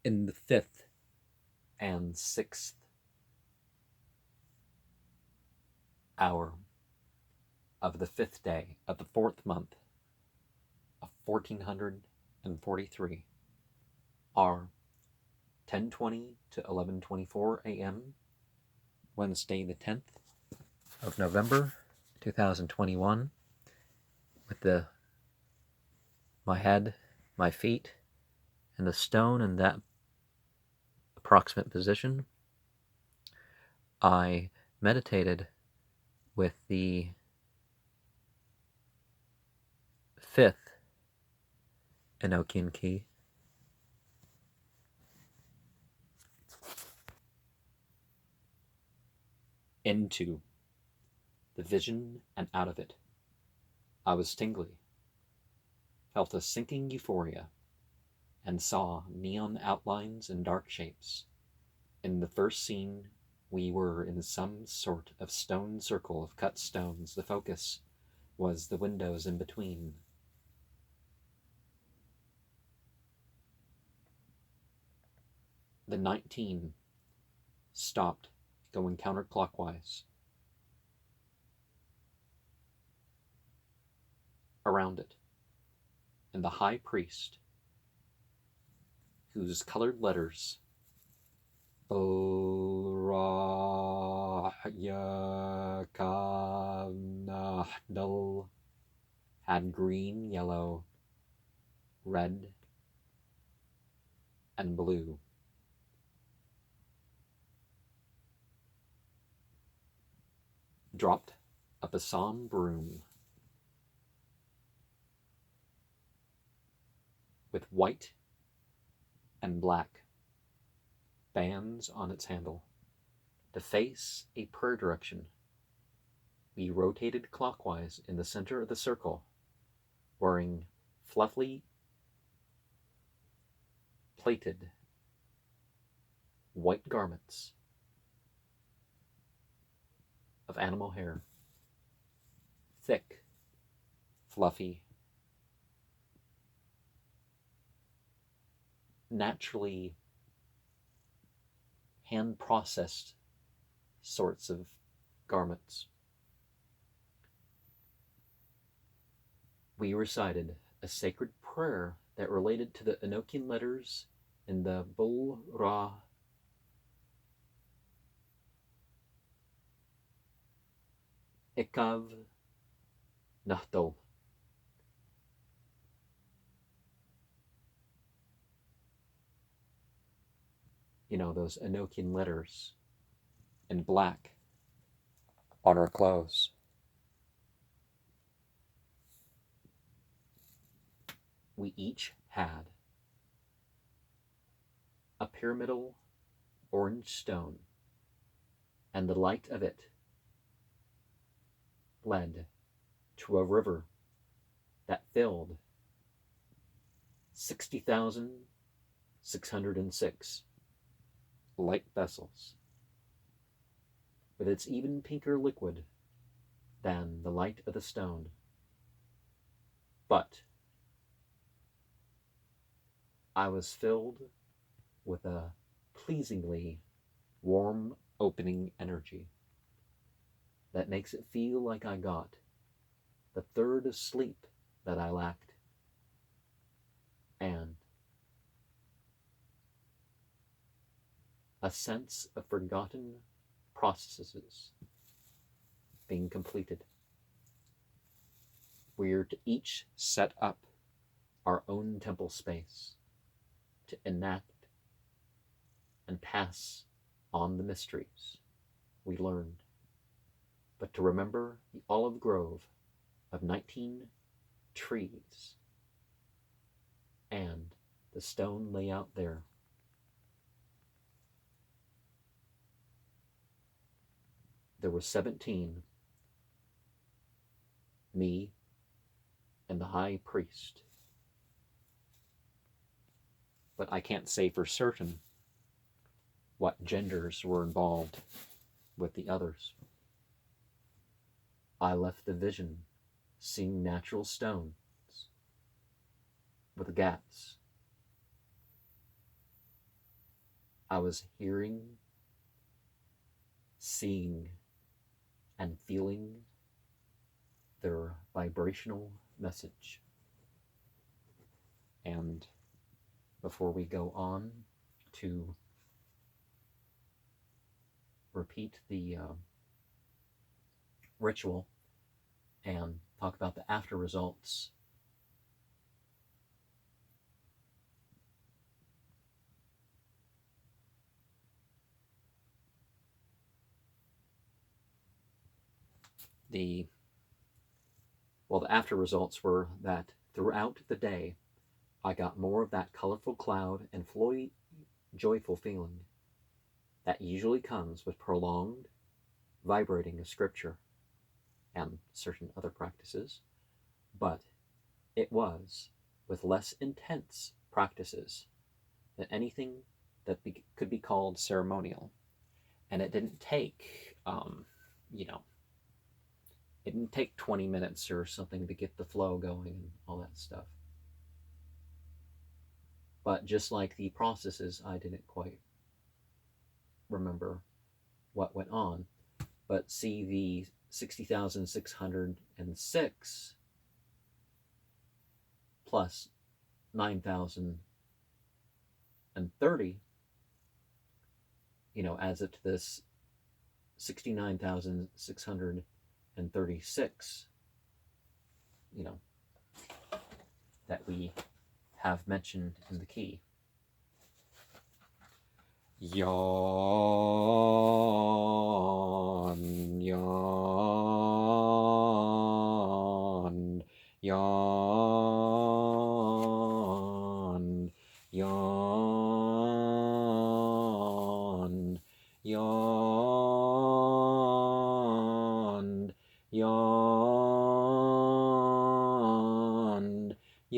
In the 5th and 6th hour of the 5th day of the 4th month of 1443 are 10:20 to 11:24 a.m. Wednesday the 10th of November 2021, with my head, my feet, and the stone in that approximate position. I meditated with the 5th Enochian key into the vision and out of it. I was tingly, felt a sinking euphoria, and saw neon outlines and dark shapes. In the first scene, we were in some sort of stone circle of cut stones. The focus was the windows in between. The 19 stopped, going counterclockwise. Around it, and the high priest, whose colored letters BLRAHICAVNHDL had green, yellow, red, and blue. Dropped a besom broom with white and black bands on its handle to face a prayer direction. We rotated clockwise in the center of the circle, wearing fluffy plaited white garments of animal hair, thick, fluffy, naturally hand-processed sorts of garments. We recited a sacred prayer that related to the Enochian letters in the BLRAHICAVNHDL. You know, those Enochian letters in black on our clothes. We each had a pyramidal orange stone, and the light of it led to a river that filled 60,606 light vessels, with its even pinker liquid than the light of the stone. But I was filled with a pleasingly warm opening energy that makes it feel like I got the third of sleep that I lacked, and a sense of forgotten processes being completed. We are to each set up our own temple space to enact and pass on the mysteries we learned, but to remember the olive grove of 19 trees and the stone layout there. There were 17, me and the high priest. But I can't say for certain what genders were involved with the others. I left the vision seeing natural stones with gaps I was hearing, seeing, and feeling their vibrational message. And before we go on to repeat the ritual and talk about the after results, the after results were that throughout the day I got more of that colorful cloud and flowy, joyful feeling that usually comes with prolonged vibrating of scripture and certain other practices, but it was with less intense practices than anything that could be called ceremonial. And it didn't take, it didn't take 20 minutes or something to get the flow going and all that stuff. But just like the processes, I didn't quite remember what went on. But see the 60,606 plus 9,030, adds up to this 69,636, that we have mentioned in the key. Yawn, yawn, yawn, yawn, yawn, yawn, yawn, yawn,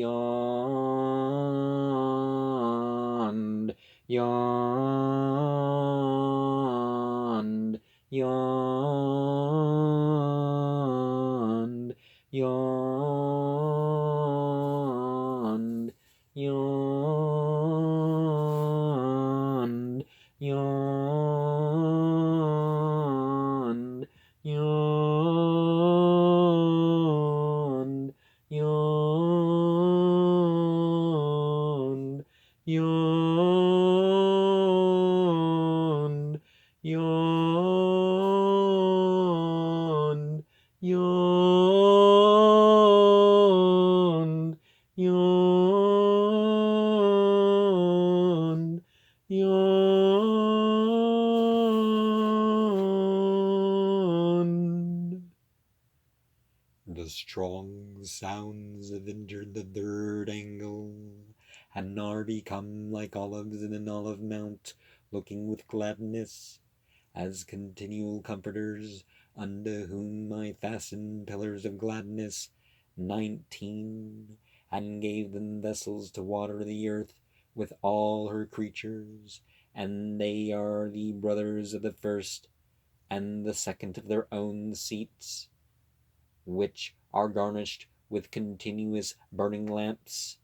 yawn, yawn, yawn, yawn, yawn, yawn, yawn, yawn, yawn, yawn, yawn. The strong sounds have entered the third angle, and are become like olives in an olive mount, looking with gladness, as continual comforters, unto whom I fastened pillars of gladness, 19, and gave them vessels to water the earth with all her creatures, and they are the brothers of the first and the second of their own seats, which are garnished with continuous burning lamps.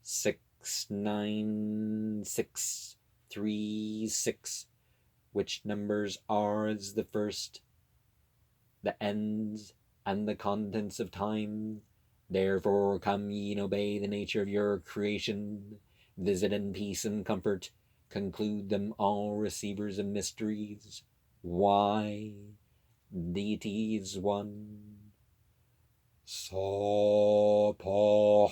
69636, which numbers are as the first, the ends, and the contents of time. Therefore come ye and obey the nature of your creation, visit in peace and comfort, conclude them all receivers of mysteries. Why? Deity is one. Sopo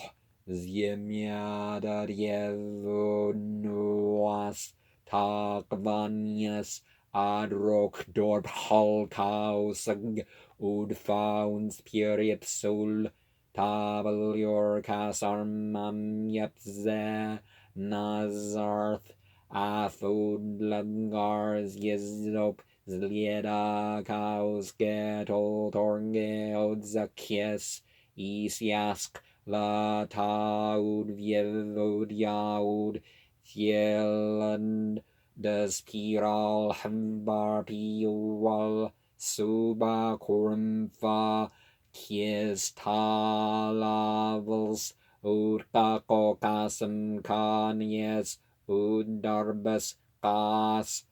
Ziemiadarievunuas Takvanias Adrokdorp Halkausag Udfauns Puripsul Tabelior Kasarmam Yepze Nazarth Afud Lagars Yezop Zlieda Kausketo Torge Odzakies Isiask La Taud Vievod Yaud Thieland Despiral Hembar Piwal Suba Kurumfa Kies Talavels Urka Kokasam Kanies Udarbas Kas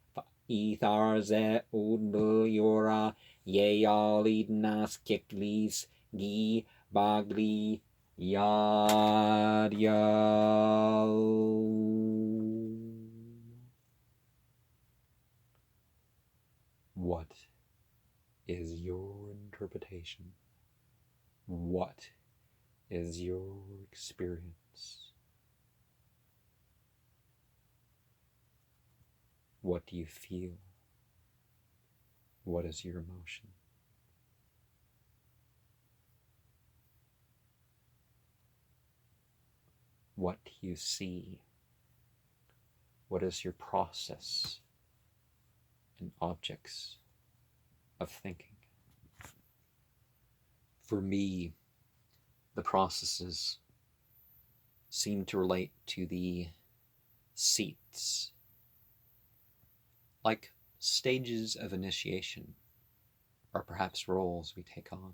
Etharze Udbuyora Yealidnas Kiklis Gi Bagli Yadyal. What is your interpretation? What is your experience? What do you feel? What is your emotion? What do you see? What is your process and objects of thinking? For me, the processes seem to relate to the seats, like stages of initiation, or perhaps roles we take on.